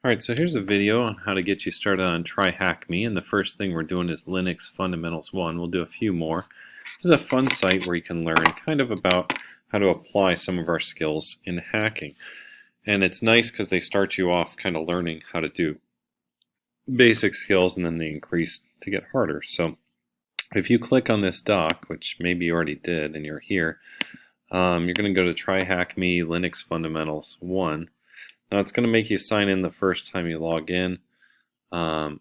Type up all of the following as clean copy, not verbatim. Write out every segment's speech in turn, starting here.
Alright, so here's a video on how to get you started on TryHackMe, and the first thing we're doing is Linux Fundamentals 1. We'll do a few more. This is a fun site where you can learn kind of about how to apply some of our skills in hacking. And it's nice because they start you off kind of learning how to do basic skills, and then they increase to get harder. So if you click on this doc, which maybe you already did and you're here, you're going to go to TryHackMe Linux Fundamentals 1. Now it's going to make you sign in the first time you log in. I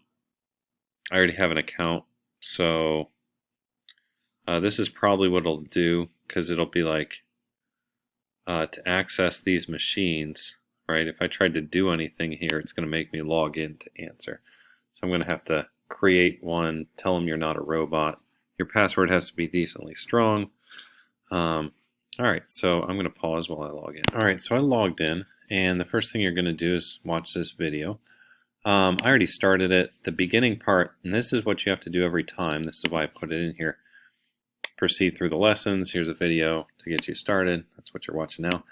already have an account, so this is probably what it'll do, because it'll be like to access these machines, right? If I tried to do anything here, it's going to make me log in to answer. So I'm going to have to create one, tell them you're not a robot. Your password has to be decently strong. Alright, so I'm going to pause while I log in. Alright, so I logged in. And the first thing you're going to do is watch this video. I already started it. The beginning part, and this is what you have to do every time. This is why I put it in here. Proceed through the lessons. Here's a video to get you started. That's what you're watching now.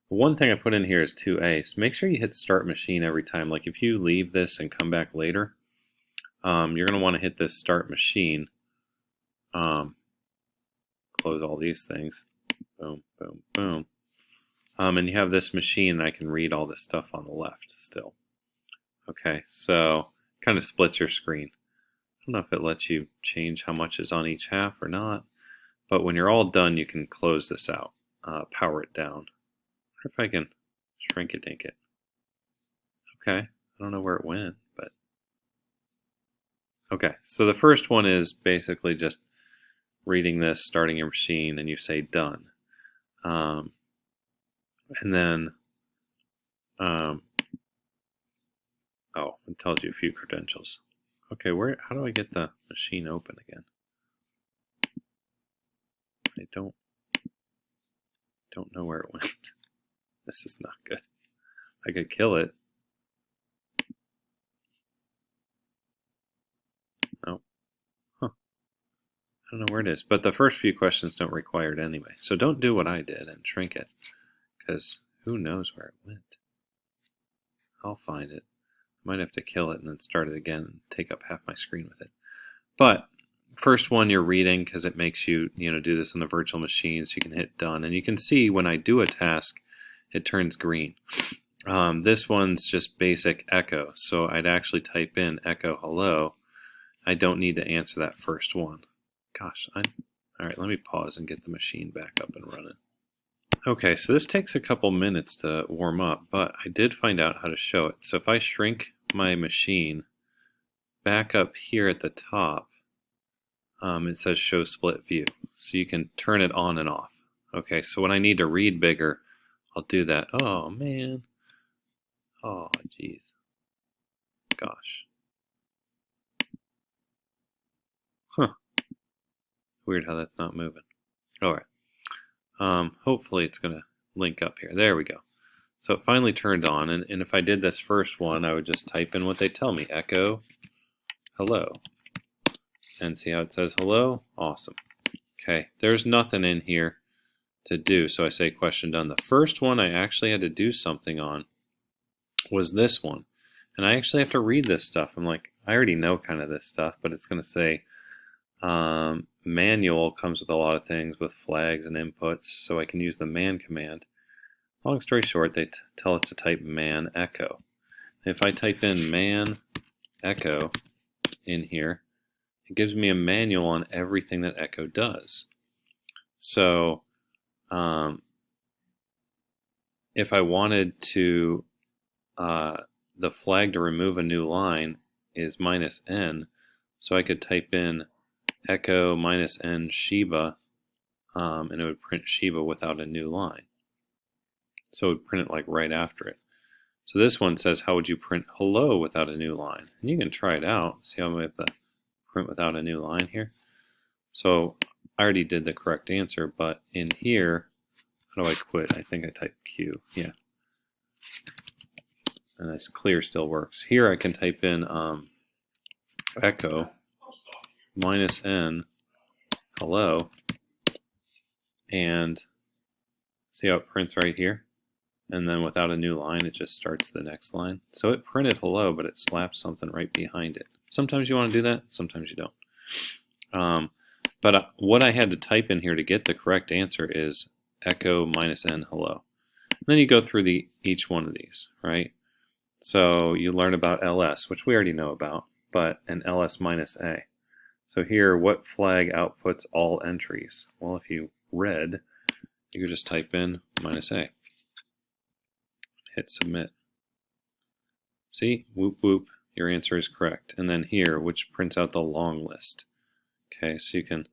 One thing I put in here is 2A. So make sure you hit start machine every time. Like if you leave this and come back later, you're going to want to hit this start machine. Close all these things. Boom, boom, boom. And you have this machine, and I can read all this stuff on the left still. Okay, so kind of splits your screen. I don't know if it lets you change how much is on each half or not, but when you're all done, you can close this out, power it down. I wonder if I can shrink it, dink it. Okay, I don't know where it went, but okay. So the first one is basically just reading this, starting your machine, and you say done. And then, oh, it tells you a few credentials. Okay, how do I get the machine open again? I don't know where it went. This is not good. I could kill it. Oh, huh. I don't know where it is, but the first few questions don't require it anyway. So don't do what I did and shrink it, because who knows where it went. I'll find it. Might have to kill it and then start it again and take up half my screen with it. But first one you're reading, because it makes you do this on the virtual machine, so you can hit done. And you can see when I do a task, it turns green. This one's just basic echo, so I'd actually type in echo hello. I don't need to answer that first one. Gosh, alright, let me pause and get the machine back up and running. Okay, so this takes a couple minutes to warm up, but I did find out how to show it. So if I shrink my machine back up here at the top, it says show split view. So you can turn it on and off. Okay, so when I need to read bigger, I'll do that. Oh, man. Oh, geez. Gosh. Huh. Weird how that's not moving. Alright. Hopefully it's going to link up here. There we go. So it finally turned on, and if I did this first one, I would just type in what they tell me, echo hello. And see how it says hello? Awesome. Okay, there's nothing in here to do, so I say question done. The first one I actually had to do something on was this one. And I actually have to read this stuff. I'm like, I already know kind of this stuff, but it's going to say manual comes with a lot of things with flags and inputs, so I can use the man command. Long story short, they tell us to type man echo. If I type in man echo in here, it gives me a manual on everything that echo does. So if I wanted to, the flag to remove a new line is -n, so I could type in echo -n Shiba, and it would print Shiba without a new line. So it would print it like right after it. So this one says, how would you print hello without a new line? And you can try it out. See how we have the print without a new line here? So I already did the correct answer, but in here, how do I quit? I think I typed Q. Yeah. And this clear still works. Here I can type in echo -n hello, and see how it prints right here? and then without a new line, it just starts the next line. So it printed hello, but it slapped something right behind it. Sometimes you want to do that, sometimes you don't. But what I had to type in here to get the correct answer is echo -n hello. And then you go through each one of these, right? So you learn about ls, which we already know about, but an ls -a. So here, what flag outputs all entries? Well, if you read, you could just type in -a. Hit submit. See? Whoop whoop. Your answer is correct. And then here, which prints out the long list. Okay, so you can,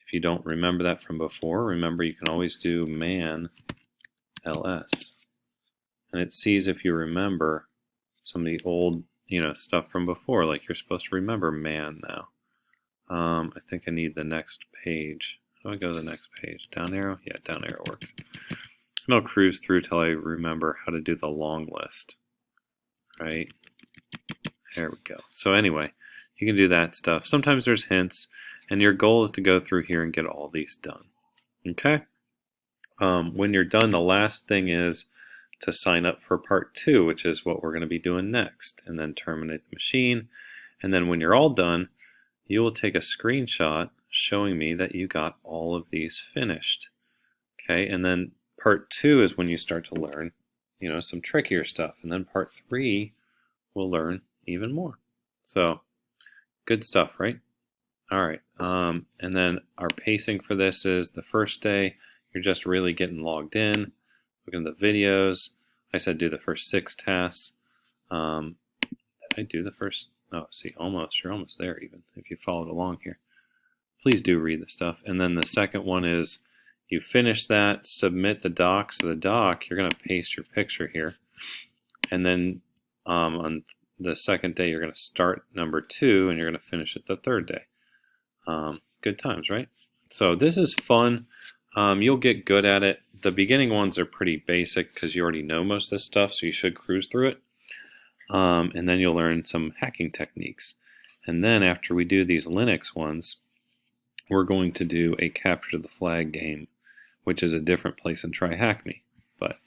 if you don't remember that from before, remember you can always do man ls. And it sees if you remember some of the old, stuff from before, like you're supposed to remember man now. I think I need the next page. How do I go to the next page? Down arrow? Yeah, down arrow works. And I'll cruise through till I remember how to do the long list. Right? There we go. So anyway, you can do that stuff. Sometimes there's hints, and your goal is to go through here and get all these done. Okay? When you're done, the last thing is to sign up for part 2, which is what we're going to be doing next, and then terminate the machine. And then when you're all done, you will take a screenshot showing me that you got all of these finished. Okay, and then part 2 is when you start to learn, some trickier stuff. And then part 3, we'll learn even more. So, good stuff, right? All right, and then our pacing for this is the first day, you're just really getting logged in, looking at the videos. I said do the first 6 tasks. Did I do the first? Oh, see, almost. You're almost there even, if you followed along here. Please do read the stuff. And then the second one is you finish that, submit the doc. So the doc, you're going to paste your picture here. And then on the second day, you're going to start number 2, and you're going to finish it the third day. Good times, right? So this is fun. You'll get good at it. The beginning ones are pretty basic because you already know most of this stuff, so you should cruise through it. And then you'll learn some hacking techniques. And then after we do these Linux ones, we're going to do a capture the flag game, which is a different place than TryHackMe. But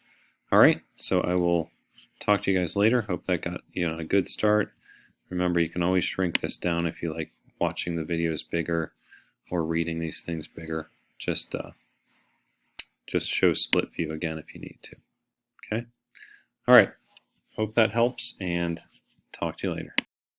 all right, so I will talk to you guys later. Hope that got you on a good start. Remember, you can always shrink this down if you like watching the videos bigger or reading these things bigger. Just show split view again if you need to. Okay. All right. Hope that helps, and talk to you later.